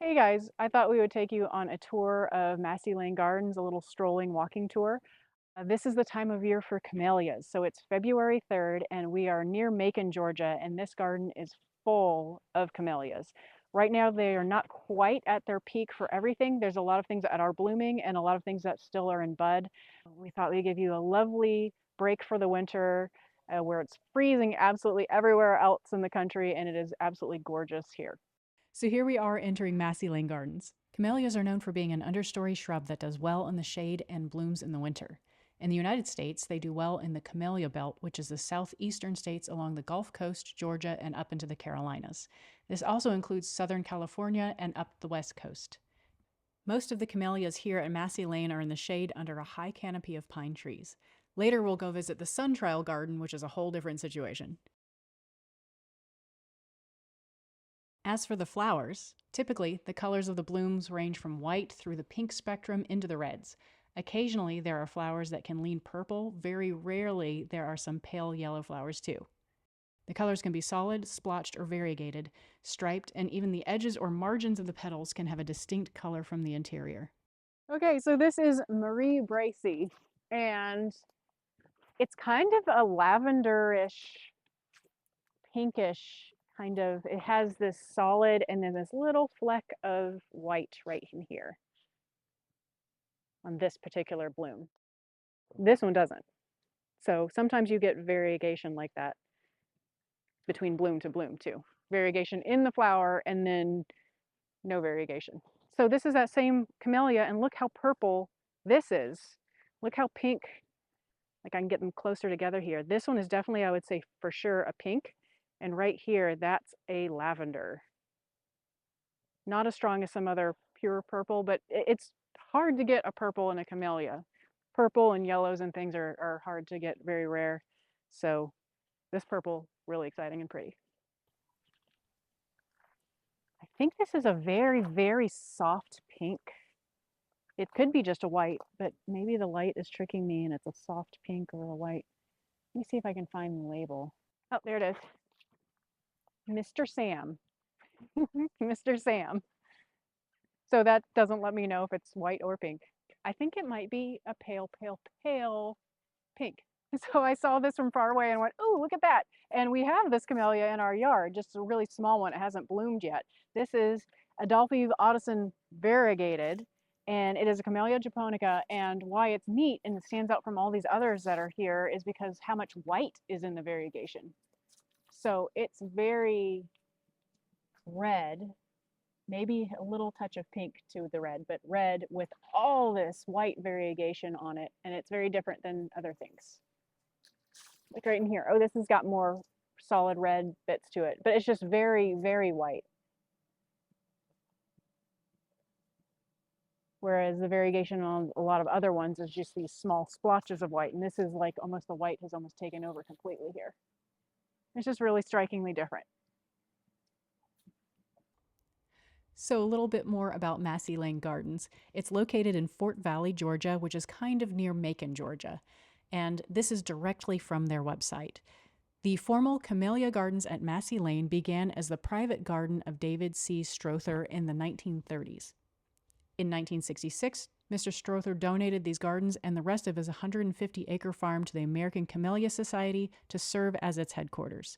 Hey guys, I thought we would take you on a tour of Massee Lane Gardens, a little strolling walking tour. This is the time of year for camellias. So it's February 3rd and we are near Macon, Georgia, and this garden is full of camellias. Right now they are not quite at their peak for everything. There's a lot of things that are blooming and a lot of things that still are in bud. We thought we'd give you a lovely break for the winter where it's freezing absolutely everywhere else in the country and it is absolutely gorgeous here. So here we are entering Massee Lane Gardens. Camellias are known for being an understory shrub that does well in the shade and blooms in the winter. In the United States, they do well in the Camellia Belt, which is the southeastern states along the Gulf Coast, Georgia, and up into the Carolinas. This also includes Southern California and up the West Coast. Most of the camellias here at Massee Lane are in the shade under a high canopy of pine trees. Later, we'll go visit the Sun Trial Garden, which is a whole different situation. As for the flowers, typically the colors of the blooms range from white through the pink spectrum into the reds. Occasionally, there are flowers that can lean purple. Very rarely, there are some pale yellow flowers too. The colors can be solid, splotched, or variegated, striped, and even the edges or margins of the petals can have a distinct color from the interior. Okay, so this is Marie Bracy, and it's kind of a lavenderish, pinkish kind of, it has this solid and then this little fleck of white right in here on this particular bloom. This one doesn't. So sometimes you get variegation like that between bloom to bloom too. Variegation in the flower and then no variegation. So this is that same camellia and look how purple this is. Look how pink, like I can get them closer together here. This one is definitely, I would say for sure, a pink. And right here, that's a lavender. Not as strong as some other pure purple, but it's hard to get a purple in a camellia. Purple and yellows and things are hard to get, very rare. So this purple, really exciting and pretty. I think this is a very, very soft pink. It could be just a white, but maybe the light is tricking me and it's a soft pink or a white. Let me see if I can find the label. Oh, there it is. Mr. Sam. Mr. Sam. So that doesn't let me know if it's white or pink. I think it might be a pale, pale, pale pink. So I saw this from far away and went, oh, look at that. And we have this camellia in our yard, just a really small one. It hasn't bloomed yet. This is Adolphe Addison variegated, and it is a Camellia japonica. And why it's neat and it stands out from all these others that are here is because how much white is in the variegation. So it's very red, maybe a little touch of pink to the red, but red with all this white variegation on it. And it's very different than other things. Like right in here. Oh, this has got more solid red bits to it, but it's just very, very white. Whereas the variegation on a lot of other ones is just these small splotches of white. And this is like almost the white has almost taken over completely here. It's just really strikingly different. So a little bit more about Massee Lane Gardens. It's located in Fort Valley, Georgia, which is kind of near Macon, Georgia. And this is directly from their website. The formal Camellia Gardens at Massee Lane began as the private garden of David C. Strother in the 1930s. In 1966, Mr. Strother donated these gardens and the rest of his 150-acre farm to the American Camellia Society to serve as its headquarters.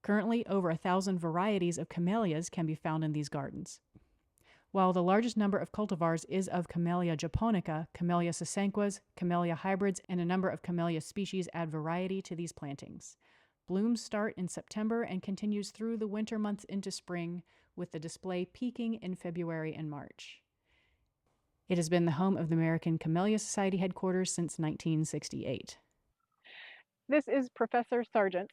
Currently, over 1,000 varieties of camellias can be found in these gardens. While the largest number of cultivars is of Camellia japonica, Camellia sasanquas, Camellia hybrids, and a number of Camellia species add variety to these plantings. Blooms start in September and continues through the winter months into spring, with the display peaking in February and March. It has been the home of the American Camellia Society headquarters since 1968. This is Professor Sargent.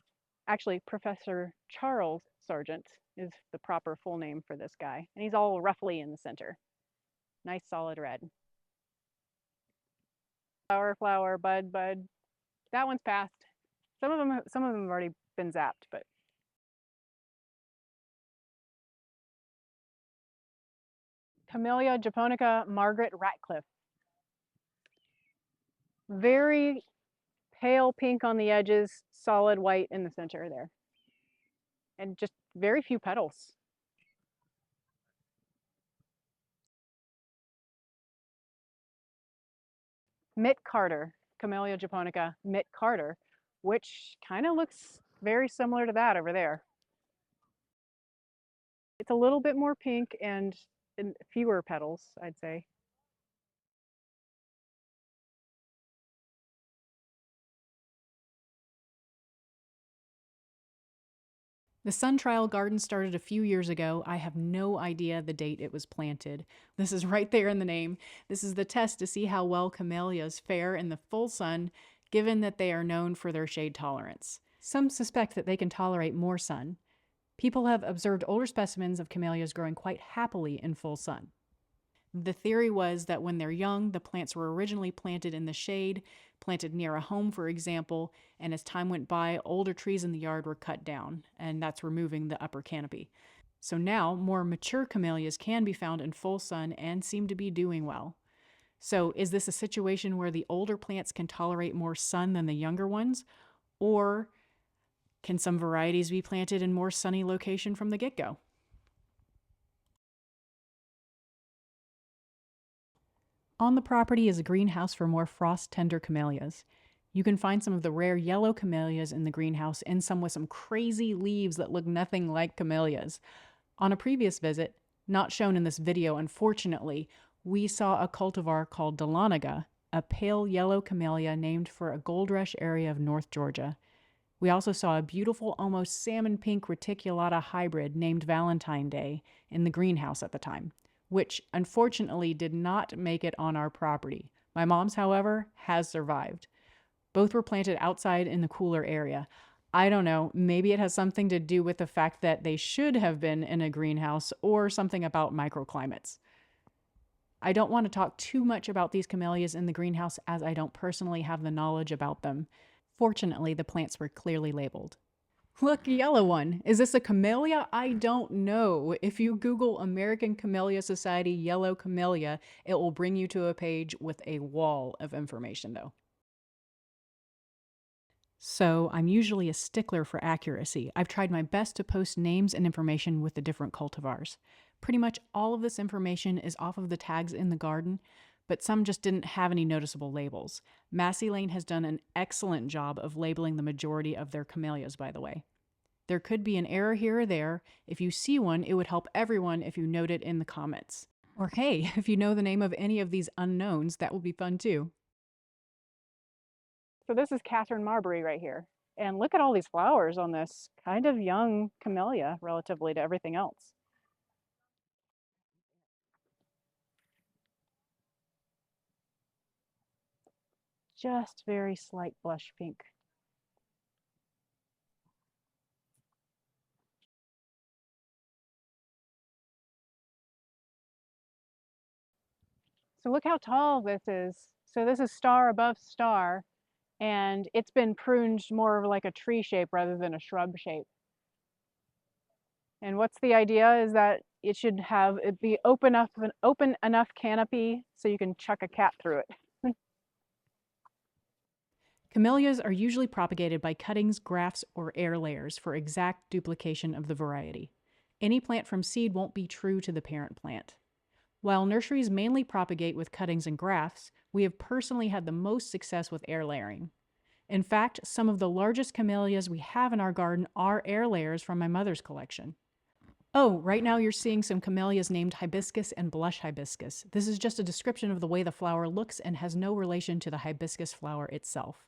Actually, Professor Charles Sargent is the proper full name for this guy. And he's all roughly in the center. Nice solid red. Flower, flower, bud, bud. That one's passed. Some of them have already been zapped, but Camellia japonica Margaret Ratcliffe. Very pale pink on the edges, solid white in the center there. And just very few petals. Mitt Carter, Camellia japonica Mitt Carter, which kind of looks very similar to that over there. It's a little bit more pink and fewer petals, I'd say. The sun trial garden started a few years ago. I have no idea the date it was planted. This is right there in the name. This is the test to see how well camellias fare in the full sun, given that they are known for their shade tolerance. Some suspect that they can tolerate more sun. People have observed older specimens of camellias growing quite happily in full sun. The theory was that when they're young, the plants were originally planted in the shade, planted near a home, for example, and as time went by, older trees in the yard were cut down, and that's removing the upper canopy. So now, more mature camellias can be found in full sun and seem to be doing well. So, is this a situation where the older plants can tolerate more sun than the younger ones? Or can some varieties be planted in more sunny location from the get-go? On the property is a greenhouse for more frost-tender camellias. You can find some of the rare yellow camellias in the greenhouse and some with some crazy leaves that look nothing like camellias. On a previous visit, not shown in this video unfortunately, we saw a cultivar called Dahlonega, a pale yellow camellia named for a gold rush area of North Georgia. We also saw a beautiful, almost salmon pink reticulata hybrid named Valentine Day in the greenhouse at the time, which unfortunately did not make it on our property. My mom's, however, has survived. Both were planted outside in the cooler area. I don't know, maybe it has something to do with the fact that they should have been in a greenhouse or something about microclimates. I don't want to talk too much about these camellias in the greenhouse as I don't personally have the knowledge about them. Fortunately, the plants were clearly labeled. Look, yellow one. Is this a camellia? I don't know. If you Google American Camellia Society yellow camellia, it will bring you to a page with a wall of information, though. So I'm usually a stickler for accuracy. I've tried my best to post names and information with the different cultivars. Pretty much all of this information is off of the tags in the garden, but some just didn't have any noticeable labels. Massee Lane has done an excellent job of labeling the majority of their camellias, by the way. There could be an error here or there. If you see one, it would help everyone if you note it in the comments. Or hey, if you know the name of any of these unknowns, that would be fun too. So this is Catherine Marbury right here. And look at all these flowers on this kind of young camellia relatively to everything else. Just very slight blush pink. So look how tall this is. So this is star above star, and it's been pruned more like a tree shape rather than a shrub shape. And what's the idea is that it should have it be open enough canopy so you can chuck a cat through it. Camellias are usually propagated by cuttings, grafts, or air layers for exact duplication of the variety. Any plant from seed won't be true to the parent plant. While nurseries mainly propagate with cuttings and grafts, we have personally had the most success with air layering. In fact, some of the largest camellias we have in our garden are air layers from my mother's collection. Oh, right now you're seeing some camellias named hibiscus and blush hibiscus. This is just a description of the way the flower looks and has no relation to the hibiscus flower itself.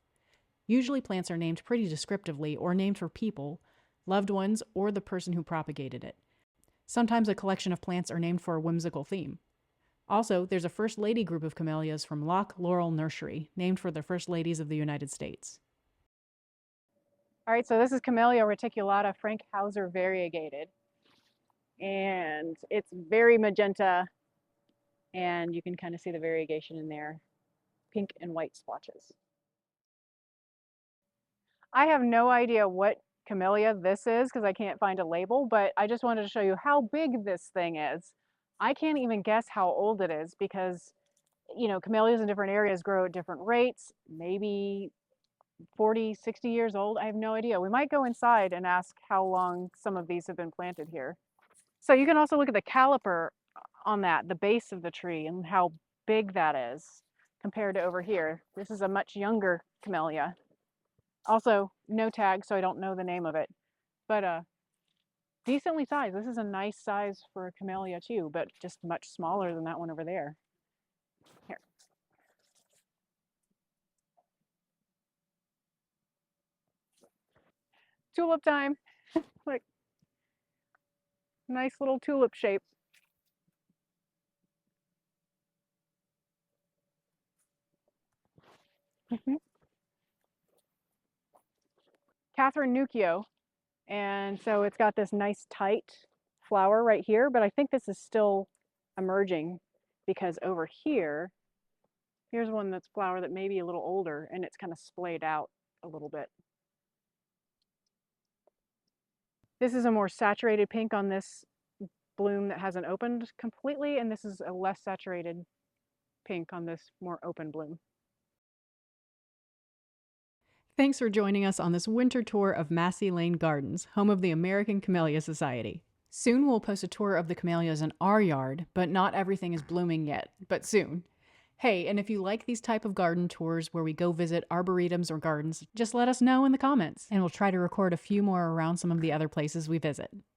Usually plants are named pretty descriptively or named for people, loved ones, or the person who propagated it. Sometimes a collection of plants are named for a whimsical theme. Also, there's a First Lady group of camellias from Loch Laurel Nursery, named for the First Ladies of the United States. All right, so this is Camellia Reticulata Frank Hauser variegated. And it's very magenta, and you can kind of see the variegation in there, pink and white splotches. I have no idea what camellia this is because I can't find a label, but I just wanted to show you how big this thing is. I can't even guess how old it is because, you know, camellias in different areas grow at different rates, maybe 40, 60 years old. I have no idea. We might go inside and ask how long some of these have been planted here. So you can also look at the caliper on that, the base of the tree and how big that is. compared to over here. This is a much younger camellia. Also, no tag, so I don't know the name of it. But decently sized. This is a nice size for a camellia too, but just much smaller than that one over there. Here. Tulip time. Like, nice little tulip shape. Catherine Nuccio. And so it's got this nice tight flower right here, but I think this is still emerging because over here, here's one that's flower that may be a little older and it's kind of splayed out a little bit. This is a more saturated pink on this bloom that hasn't opened completely, and this is a less saturated pink on this more open bloom. Thanks for joining us on this winter tour of Massee Lane Gardens, home of the American Camellia Society. Soon we'll post a tour of the camellias in our yard, but not everything is blooming yet, but soon. Hey, and if you like these type of garden tours where we go visit arboretums or gardens, just let us know in the comments, and we'll try to record a few more around some of the other places we visit.